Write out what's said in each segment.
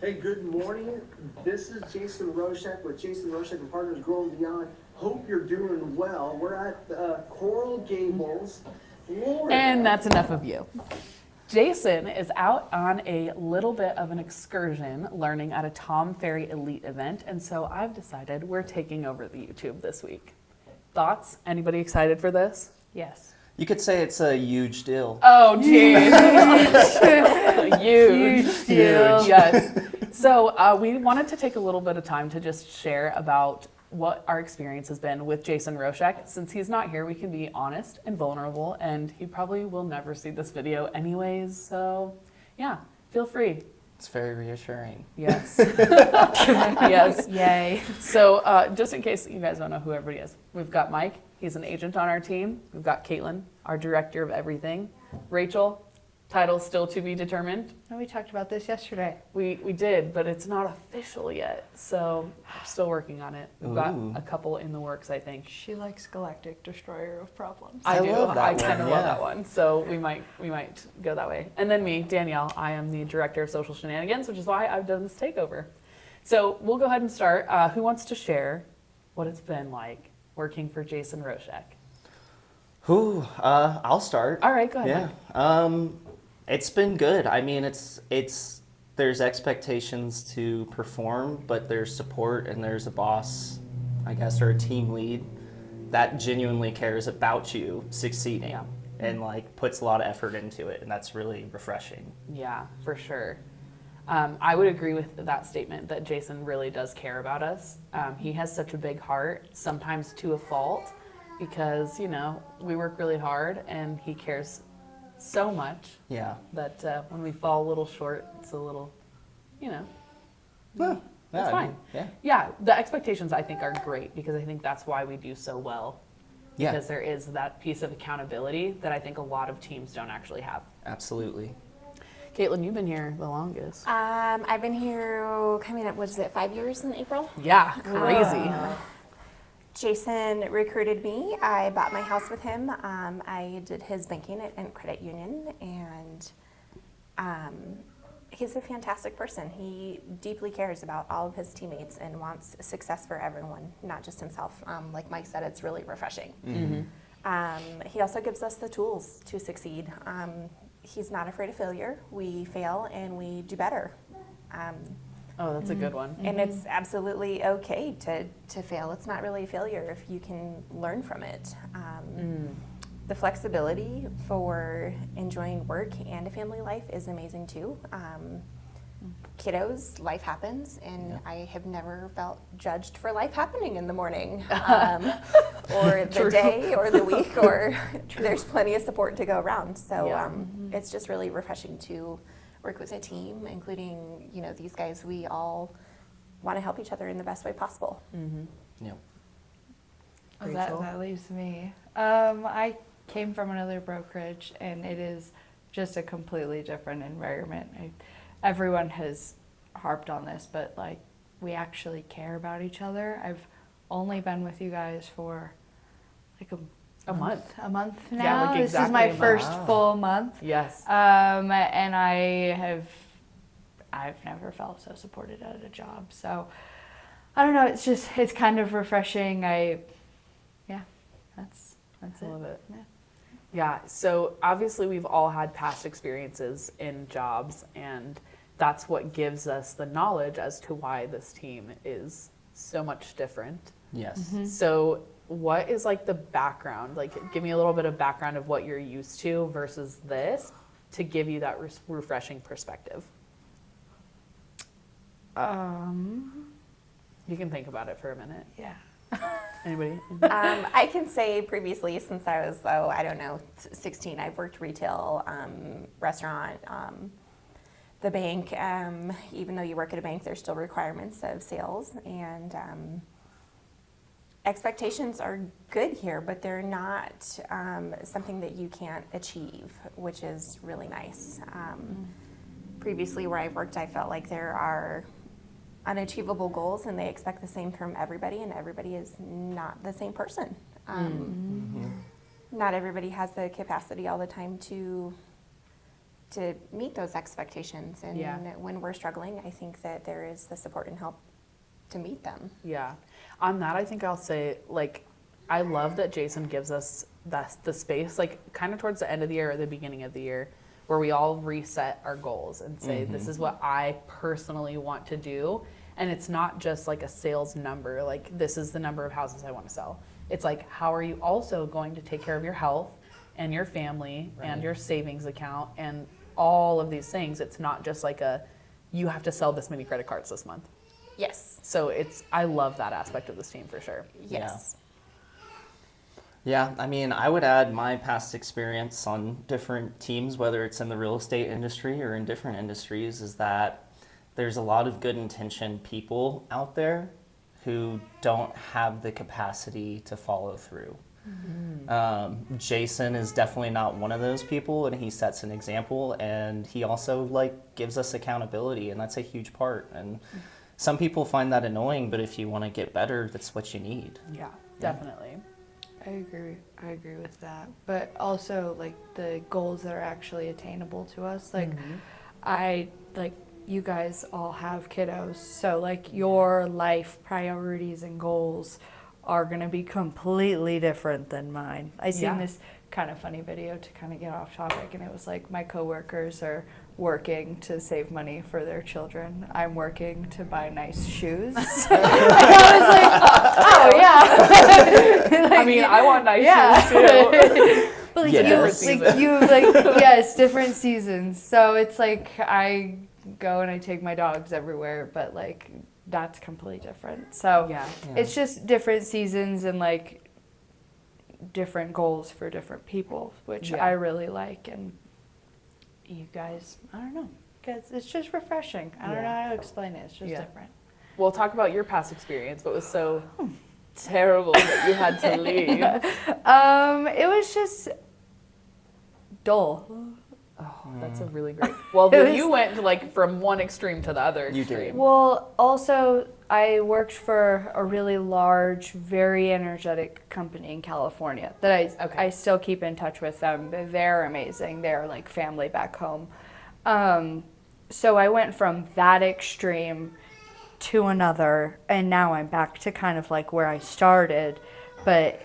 Hey, good morning. This is Jason Roshek with Jason Roshek Partners, Growing Beyond. Hope you're doing well. We're at Coral Gables, Florida. And that's enough of you. Jason is out on a little bit of an excursion learning at a Tom Ferry Elite event, and so I've decided we're taking over the YouTube this week. Thoughts? Anybody excited for this? Yes. You could say it's a huge deal. Oh, geez. Huge deal. Yes. So we wanted to take a little bit of time to just share about what our experience has been with Jason Roshek. Since he's not here, we can be honest and vulnerable, and he probably will never see this video anyways. So yeah, feel free. It's very reassuring. Yes. Yes. Yay. So just in case you guys don't know who everybody is, we've got Mike. He's an agent on our team. We've got Caitlin, our director of everything. Rachel, title still to be determined. No, we talked about this yesterday. We did, but it's not official yet. So we're still working on it. We've got Ooh. a couple in the works, I think. She likes Galactic Destroyer of Problems. I do. love that I one, kind of love yeah. that one. So we might go that way. And then me, Danielle, I am the director of social shenanigans, which is why I've done this takeover. So we'll go ahead and start. Who wants to share what it's been like working for Jason Roshek? I'll start. All right, go ahead. Yeah. Mike. It's been good. I mean, there's expectations to perform, but there's support and there's a boss, I guess, or a team lead that genuinely cares about you succeeding Yeah. and like puts a lot of effort into it, and that's really refreshing. Yeah, for sure. I would agree with that statement that Jason really does care about us. He has such a big heart, sometimes to a fault, because, we work really hard and he cares so much Yeah. that when we fall a little short, it's a little, Well, it's yeah, I fine. mean, yeah. Yeah, the expectations I think are great because I think that's why we do so well. Yeah. Because there is that piece of accountability that I think a lot of teams don't actually have. Absolutely. Caitlin, you've been here the longest. I've been here coming up, 5 years in April? Yeah, crazy. Jason recruited me. I bought my house with him. I did his banking at Credit Union, and he's a fantastic person. He deeply cares about all of his teammates and wants success for everyone, not just himself. Like Mike said, it's really refreshing. Mm-hmm. He also gives us the tools to succeed. He's not afraid of failure. We fail and we do better. Oh, that's a good one. And it's absolutely okay to fail. It's not really a failure if you can learn from it. The flexibility for enjoying work and a family life is amazing too. Kiddos, life happens, and I have never felt judged for life happening in the morning, or the day, or the week, or there's plenty of support to go around. So Yeah. It's just really refreshing to work with a team, including these guys. We all want to help each other in the best way possible. Yeah. Oh, Rachel? that leaves me. I came from another brokerage, and it is just a completely different environment. Everyone has harped on this, but we actually care about each other. I've only been with you guys for A month. A month Yeah, now. like This is exactly my a month. first Wow. full month. Yes. And I've never felt so supported at a job. So I don't know. It's kind of refreshing. That's I it. love it. Yeah. Yeah, so obviously we've all had past experiences in jobs, and that's what gives us the knowledge as to why this team is so much different. Yes. So what is the background? Give me a little bit of background of what you're used to versus this to give you that refreshing perspective. You can think about it for a minute. Yeah. Anybody? I can say previously, since I was, 16, I've worked retail, restaurant, the bank. Even though you work at a bank, there's still requirements of sales, and expectations are good here, but they're not something that you can't achieve, which is really nice. Previously, where I've worked, I felt like there are unachievable goals, and they expect the same from everybody, and everybody is not the same person. Not everybody has the capacity all the time to to meet those expectations. And Yeah. when we're struggling, I think that there is the support and help to meet them. Yeah. On that, I think I'll say, like, I love that Jason gives us the space, like, kind of towards the end of the year or the beginning of the year, where we all reset our goals and say, this is what I personally want to do. And it's not just like a sales number, like, this is the number of houses I want to sell. It's like, how are you also going to take care of your health and your family and your savings account and all of these things? It's not just like you have to sell this many credit cards this month. Yes. So I love that aspect of this team for sure. Yes. Yeah, I mean, I would add my past experience on different teams, whether it's in the real estate industry or in different industries, is that there's a lot of good intentioned people out there who don't have the capacity to follow through. Jason is definitely not one of those people, and he sets an example, and he also like gives us accountability, and that's a huge part. And some people find that annoying, but if you want to get better, that's what you need. Yeah, definitely. I agree with that. But also, like, the goals that are actually attainable to us. Like, you guys all have kiddos, so like your life priorities and goals are gonna be completely different than mine. I seen this kind of funny video to kind of get off topic, and it was like, my coworkers are working to save money for their children. I'm working to buy nice shoes. And I was like, oh yeah. I mean, I want nice shoes too. But like, Yes. yes, different seasons. So it's like I go and I take my dogs everywhere, but like that's completely different. So Yeah. it's just different seasons and like different goals for different people, which I really like. And you guys, I don't know, it's just refreshing. I don't know how to explain it. It's just different. We'll talk about your past experience. What was so terrible that you had to leave? It was just dull. Oh, that's a really great. Well, then you went like from one extreme to the other You extreme. did. Well, also, I worked for a really large, very energetic company in California that I still keep in touch with them. They're amazing. They're like family back home. So I went from that extreme to another, and now I'm back to kind of like where I started. But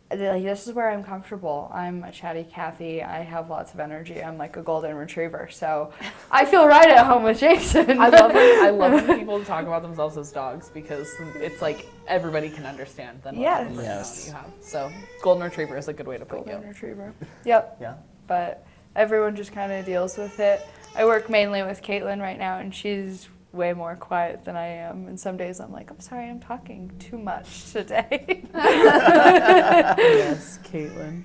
like, this is where I'm comfortable. I'm a chatty Cathy. I have lots of energy. I'm like a golden retriever. So I feel right at home with Jason. I love when people talk about themselves as dogs, because it's like everybody can understand the personality Yes. you have. So golden retriever is a good way to put Golden you. retriever. Yep. Yeah. But everyone just kind of deals with it. I work mainly with Caitlin right now, and she's way more quiet than I am. And some days I'm like, I'm sorry, I'm talking too much today. Yes, Caitlin.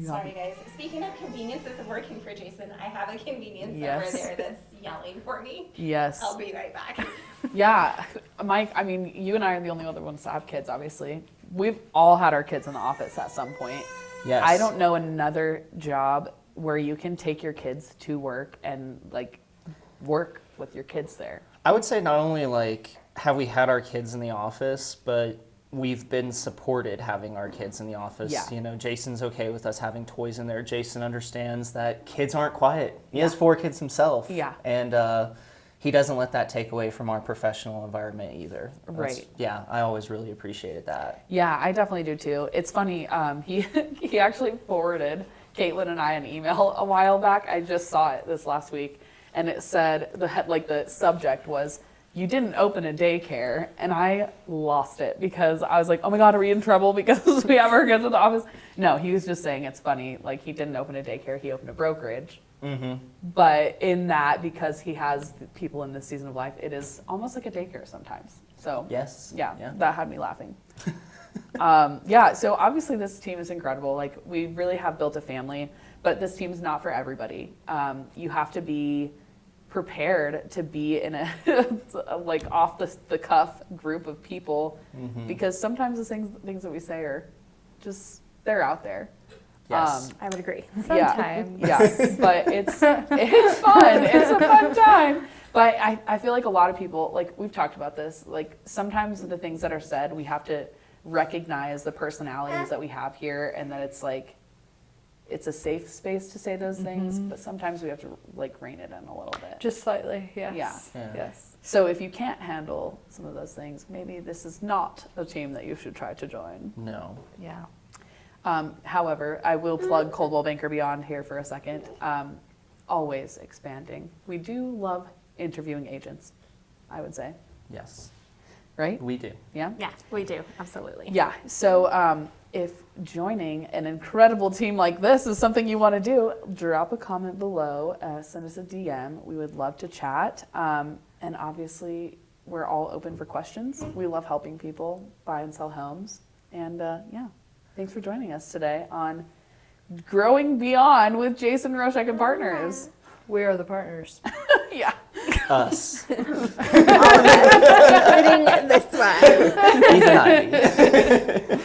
Sorry guys, speaking of conveniences of working for Jason, I have a convenience Yes. over there that's yelling for me. Yes. I'll be right back. Yeah, Mike, I mean, you and I are the only other ones to have kids, obviously. We've all had our kids in the office at some point. Yes. I don't know another job where you can take your kids to work and like work with your kids there. I would say not only like have we had our kids in the office, but we've been supported having our kids in the office. Yeah. You know, Jason's okay with us having toys in there. Jason understands that kids aren't quiet. He has 4 kids himself. Yeah. And he doesn't let that take away from our professional environment either. Right. Yeah, I always really appreciated that. Yeah, I definitely do too. It's funny, he actually forwarded Caitlin and I an email a while back. I just saw it this last week, and it said, the subject was, "You didn't open a daycare," and I lost it because I was like, oh my God, are we in trouble because we have our kids in the office? No, he was just saying it's funny, like he didn't open a daycare, he opened a brokerage. Mm-hmm. But in that, because he has people in this season of life, it is almost like a daycare sometimes. So Yes. yeah. That had me laughing. So obviously this team is incredible. Like, we really have built a family, but this team's not for everybody. You have to be prepared to be in a like off the cuff group of people, because sometimes the things that we say are just, they're out there. Yes. I would agree. Sometimes. Yeah, but it's fun. It's a fun time. But I feel like a lot of people, like we've talked about this, like sometimes the things that are said, we have to recognize the personalities that we have here, and that it's like, it's a safe space to say those things, but sometimes we have to like rein it in a little bit. Just slightly, yes. Yeah. Yes. So if you can't handle some of those things, maybe this is not a team that you should try to join. No. Yeah. However, I will plug Coldwell Banker Beyond here for a second. Always expanding. We do love interviewing agents, I would say, Yes, right? we do. Yeah? Yeah, we do, absolutely. Yeah. So if joining an incredible team like this is something you want to do, drop a comment below, send us a DM. We would love to chat. And obviously, we're all open for questions. We love helping people buy and sell homes. And yeah, thanks for joining us today on Growing Beyond with Jason Roshek and Partners. We are the partners. Yeah. Us. Including this one. Even I.